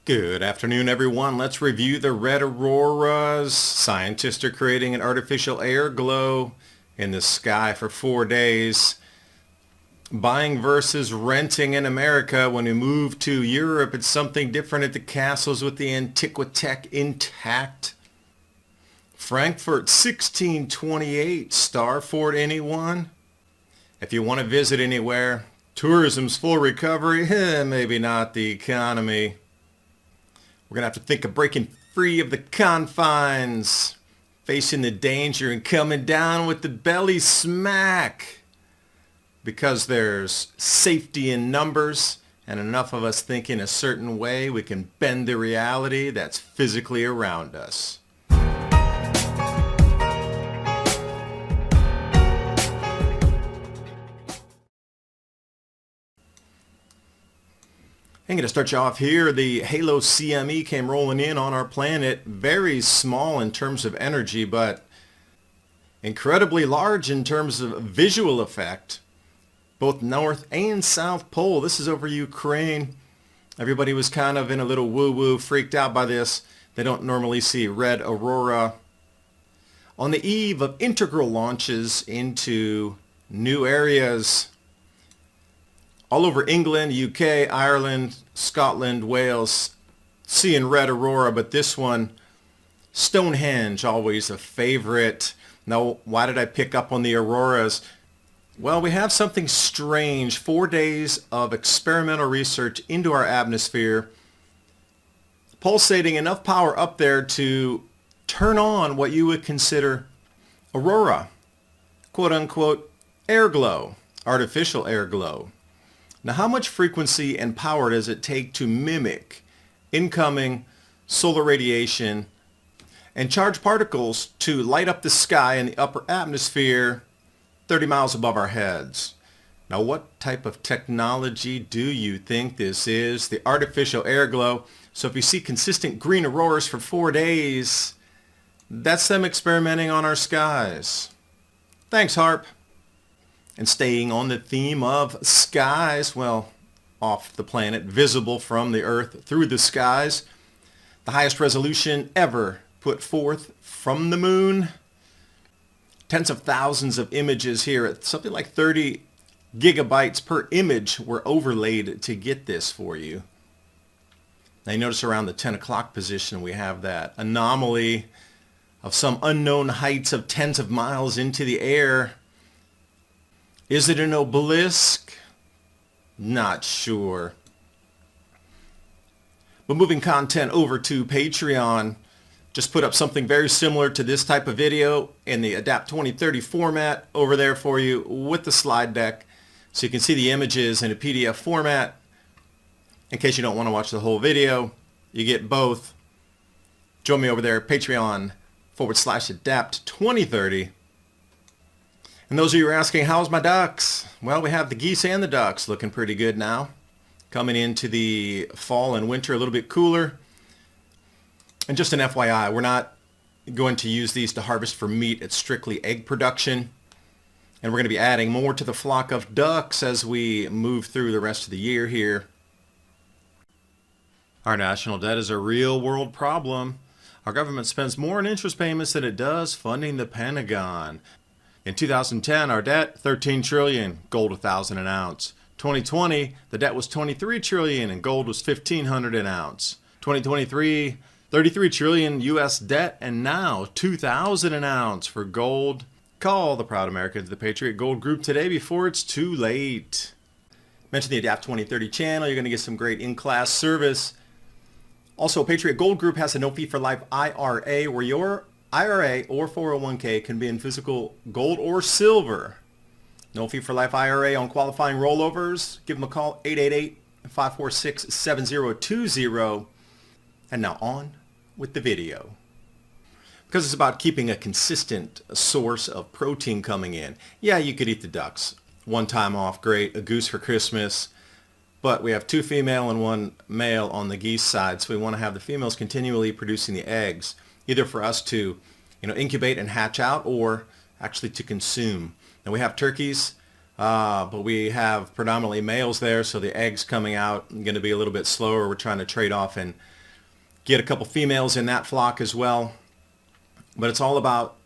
Good afternoon, everyone. Let's review the red auroras. Scientists are creating an artificial air glow in the sky for 4 days. Buying versus renting in America. When we move to Europe, it's something different at the castles with the Antiquitech intact. Frankfurt 1628. Star Fort, anyone? If you want to visit anywhere, tourism's full recovery. Maybe not the economy. We're going to have to think of breaking free of the confines, facing the danger and coming down with the belly smack. Because there's safety in numbers and enough of us think in a certain way, we can bend the reality that's physically around us. I'm going to start you off here. The Halo CME came rolling in on our planet. Very small in terms of energy, but incredibly large in terms of visual effect. Both North and South Pole. This is over Ukraine. Everybody was kind of in a little woo-woo, freaked out by this. They don't normally see red aurora. On the eve of integral launches into new areas all over England, UK, Ireland, Scotland, Wales, seeing red aurora, but this one, Stonehenge, always a favorite. Now, why did I pick up on the auroras? Well, we have something strange. 4 days of experimental research into our atmosphere, pulsating enough power up there to turn on what you would consider aurora, quote-unquote air glow, artificial air glow. Now, how much frequency and power does it take to mimic incoming solar radiation and charged particles to light up the sky in the upper atmosphere 30 miles above our heads? Now, what type of technology do you think this is? The artificial air glow. So if you see consistent green auroras for 4 days, that's them experimenting on our skies. Thanks, HARP. And staying on the theme of skies, well, off the planet, visible from the Earth through the skies, the highest resolution ever put forth from the moon. Tens of thousands of images here at something like 30 gigabytes per image were overlaid to get this for you. Now you notice around the 10 o'clock position we have that anomaly of some unknown heights of tens of miles into the air. Is it an obelisk? Not sure. But moving content over to Patreon, just put up something very similar to this type of video in the Adapt 2030 format over there for you with the slide deck, so you can see the images in a PDF format. In case you don't want to watch the whole video, you get both. Join me over there, Patreon/Adapt 2030. And those of you who are asking, how's my ducks? Well, we have the geese and the ducks looking pretty good now. Coming into the fall and winter a little bit cooler. And just an FYI, we're not going to use these to harvest for meat. It's strictly egg production. And we're going to be adding more to the flock of ducks as we move through the rest of the year here. Our national debt is a real world problem. Our government spends more on interest payments than it does funding the Pentagon. In 2010, our debt, $13 trillion, gold $1,000 an ounce. 2020, the debt was $23 trillion and gold was $1,500 an ounce. 2023, $33 trillion U.S. debt and now $2,000 an ounce for gold. Call the proud Americans the Patriot Gold Group today before it's too late. Mention the Adapt 2030 channel. You're going to get some great in-class service. Also, Patriot Gold Group has a no fee for life IRA where your IRA or 401k can be in physical gold or silver. No fee for life IRA on qualifying rollovers. Give them a call, 888-546-7020. And now on with the video. Because it's about keeping a consistent source of protein coming in. Yeah, you could eat the ducks. One time off, great. A goose for Christmas. But we have 2 female and 1 male on the geese side, so we want to have the females continually producing the eggs, either for us to, incubate and hatch out, or actually to consume. And we have turkeys but we have predominantly males there, so the eggs coming out are going to be a little bit slower. We're trying to trade off and get a couple females in that flock as well. But it's all about,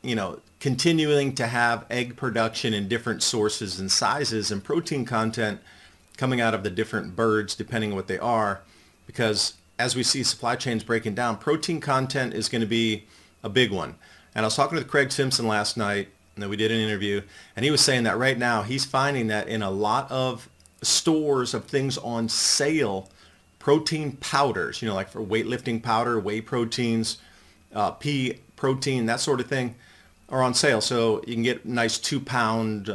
continuing to have egg production in different sources and sizes and protein content coming out of the different birds, depending on what they are. Because as we see supply chains breaking down, protein content is going to be a big one. And I was talking with Craig Simpson last night, and we did an interview, and he was saying that right now he's finding that in a lot of stores of things on sale, protein powders, like for weightlifting powder, whey proteins, pea protein, that sort of thing, are on sale. So you can get a nice 2-pound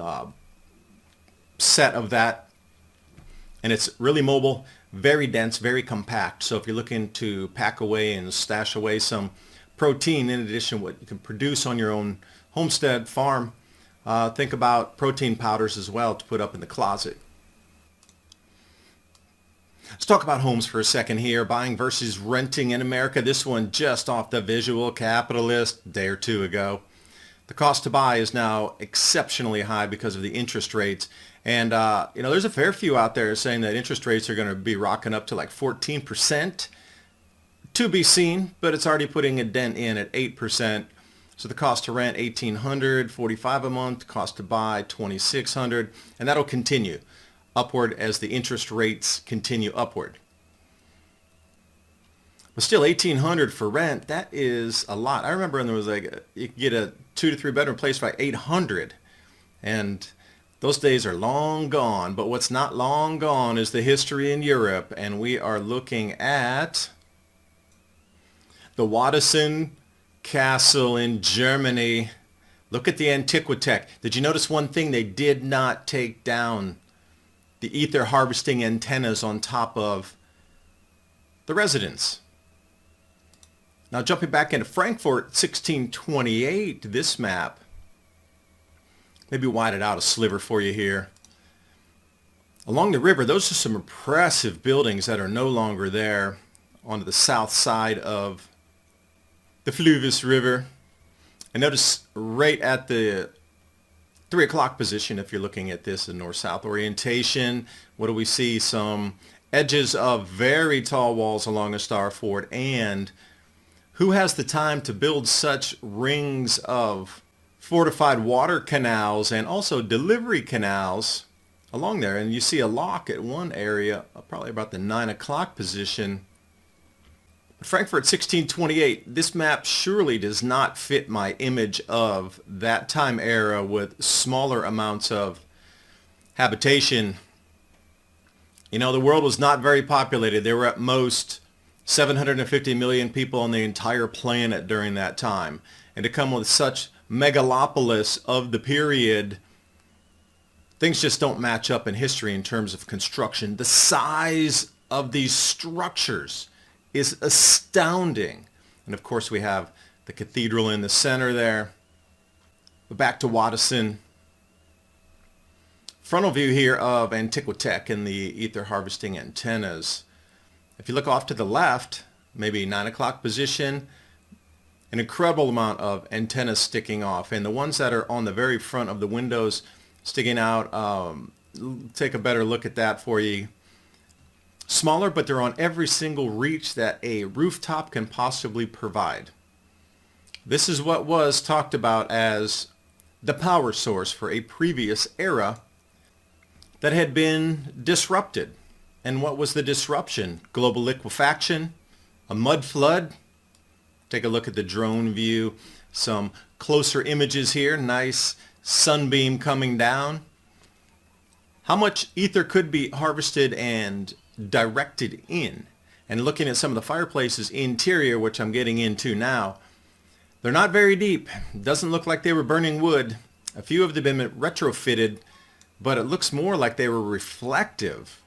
set of that. And it's really mobile, very dense, very compact. So if you're looking to pack away and stash away some protein in addition to what you can produce on your own homestead farm, think about protein powders as well to put up in the closet. Let's talk about homes for a second here. Buying versus renting in America. This one just off the Visual Capitalist a day or two ago. The cost to buy is now exceptionally high because of the interest rates. And, there's a fair few out there saying that interest rates are going to be rocking up to like 14%. To be seen, but it's already putting a dent in at 8%. So the cost to rent, $1,800, $45 a month. Cost to buy, $2,600. And that'll continue upward as the interest rates continue upward. But still, $1,800 for rent, that is a lot. I remember when there was you could get a 2 to 3 bedroom place for like $800. And those days are long gone. But what's not long gone is the history in Europe. And we are looking at the Waddesdon Castle in Germany. Look at the Antiquitech. Did you notice one thing? They did not take down the ether harvesting antennas on top of the residence. Now jumping back into Frankfurt, 1628, this map. Maybe wide it out a sliver for you here. Along the river, those are some impressive buildings that are no longer there on the south side of the Fluvius River. And notice right at the 3 o'clock position, if you're looking at this in north-south orientation, what do we see? Some edges of very tall walls along a star fort. And who has the time to build such rings of fortified water canals and also delivery canals along there? And you see a lock at one area, probably about the 9 o'clock position. Frankfurt 1628, this map surely does not fit my image of that time era with smaller amounts of habitation. The world was not very populated. There were at most 750 million people on the entire planet during that time. And to come with such megalopolis of the period, things just don't match up in history in terms of construction. The size of these structures is astounding. And of course we have the cathedral in the center there. But back to Waddesdon. Frontal view here of Antiquitech and the ether harvesting antennas. If you look off to the left, maybe 9 o'clock position, an incredible amount of antennas sticking off. And the ones that are on the very front of the windows sticking out, take a better look at that for you. Smaller, but they're on every single reach that a rooftop can possibly provide. This is what was talked about as the power source for a previous era that had been disrupted. And what was the disruption? Global liquefaction, a mud flood. Take a look at the drone view. Some closer images here. Nice sunbeam coming down. How much ether could be harvested and directed in? And looking at some of the fireplaces interior, which I'm getting into now, they're not very deep. Doesn't look like they were burning wood. A few of them have been retrofitted, but it looks more like they were reflective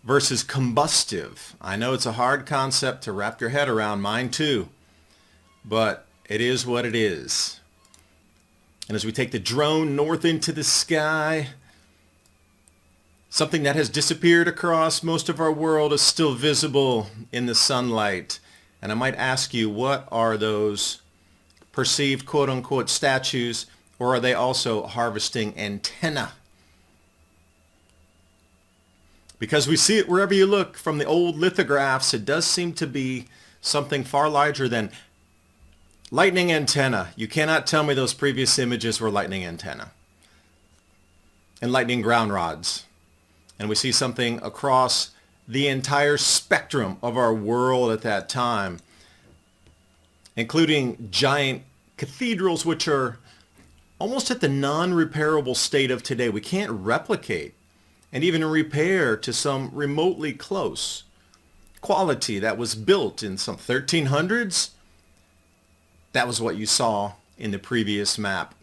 versus combustive. I know it's a hard concept to wrap your head around, mine too, but it is what it is. And as we take the drone north into the sky, something that has disappeared across most of our world is still visible in the sunlight. And I might ask you, what are those perceived quote-unquote statues Or are they also harvesting antenna? Because we see it wherever you look. From the old lithographs, it does seem to be something far larger than lightning antenna. You cannot tell me those previous images were lightning antenna. And lightning ground rods. And we see something across the entire spectrum of our world at that time, including giant cathedrals, which are almost at the non-repairable state of today. We can't replicate and even repair to some remotely close quality that was built in some 1300s. That was what you saw in the previous map.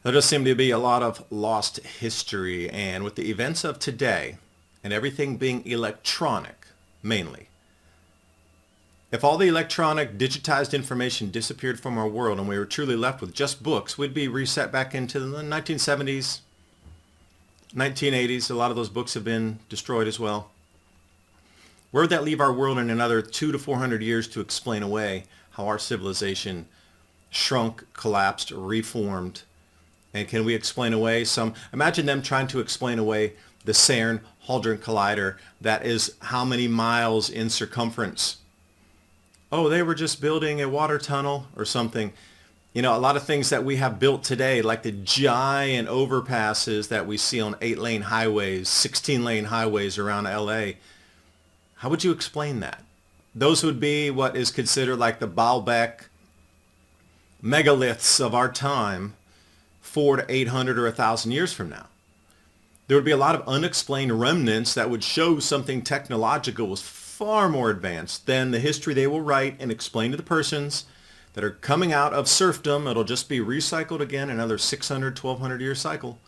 There does seem to be a lot of lost history, and with the events of today and everything being electronic mainly, if all the electronic digitized information disappeared from our world and we were truly left with just books, we'd be reset back into the 1970s, 1980s. A lot of those books have been destroyed as well. Where would that leave our world in another 200 to 400 years to explain away how our civilization shrunk, collapsed, reformed? And can we explain away some? Imagine them trying to explain away the CERN Hadron Collider that is how many miles in circumference? Oh, they were just building a water tunnel or something. You know, a lot of things that we have built today, like the giant overpasses that we see on 8-lane highways, 16-lane highways around LA. How would you explain that? Those would be what is considered like the Baalbek megaliths of our time, 400 to 800 or 1,000 years from now. There would be a lot of unexplained remnants that would show something technological was far more advanced than the history they will write and explain to the persons that are coming out of serfdom. It'll just be recycled again, another 600, 1,200 year cycle.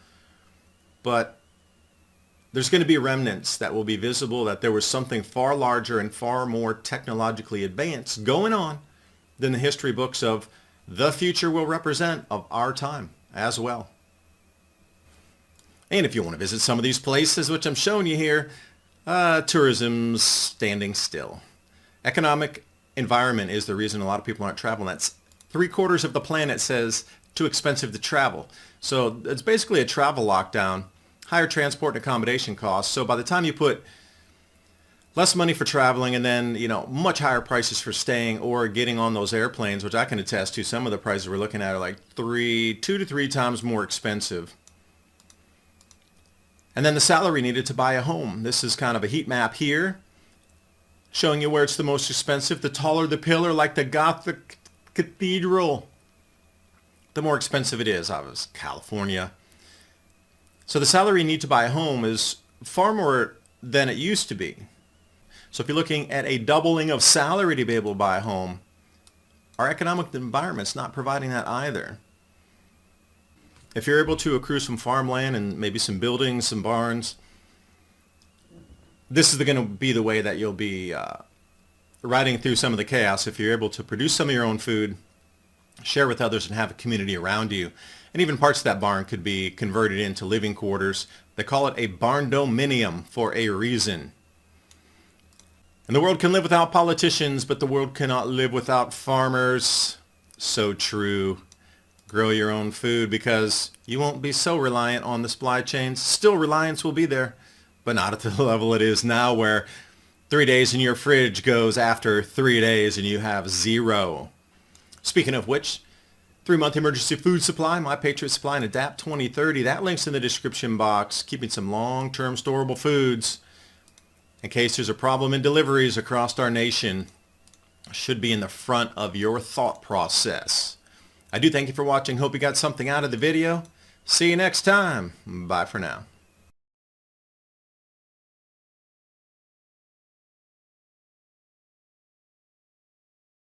But there's going to be remnants that will be visible, that there was something far larger and far more technologically advanced going on than the history books of the future will represent of our time as well. And if you want to visit some of these places, which I'm showing you here, tourism's standing still. Economic environment is the reason a lot of people aren't traveling. That's 3/4 of the planet says too expensive to travel. So it's basically a travel lockdown, higher transport and accommodation costs. So by the time you put less money for traveling and then, you know, much higher prices for staying or getting on those airplanes, which I can attest to, some of the prices we're looking at are like 2 to 3 times more expensive. And then the salary needed to buy a home. This is kind of a heat map here, showing you where it's the most expensive. The taller the pillar, like the Gothic cathedral, the more expensive it is. Obviously, California. So the salary you need to buy a home is far more than it used to be. So if you're looking at a doubling of salary to be able to buy a home, our economic environment's not providing that either. If you're able to accrue some farmland and maybe some buildings, some barns, this is going to be the way that you'll be riding through some of the chaos. If you're able to produce some of your own food, share with others, and have a community around you. And even parts of that barn could be converted into living quarters. They call it a barndominium for a reason. And the world can live without politicians, but the world cannot live without farmers. So true. Grow your own food because you won't be so reliant on the supply chains. Still, reliance will be there, but not at the level it is now where 3 days in your fridge goes after 3 days and you have zero. Speaking of which, 3-month emergency food supply, My Patriot Supply and Adapt 2030. That link's in the description box. Keeping some long-term storable foods in case there's a problem in deliveries across our nation. Should be in the front of your thought process. I do thank you for watching. Hope you got something out of the video. See you next time. Bye for now.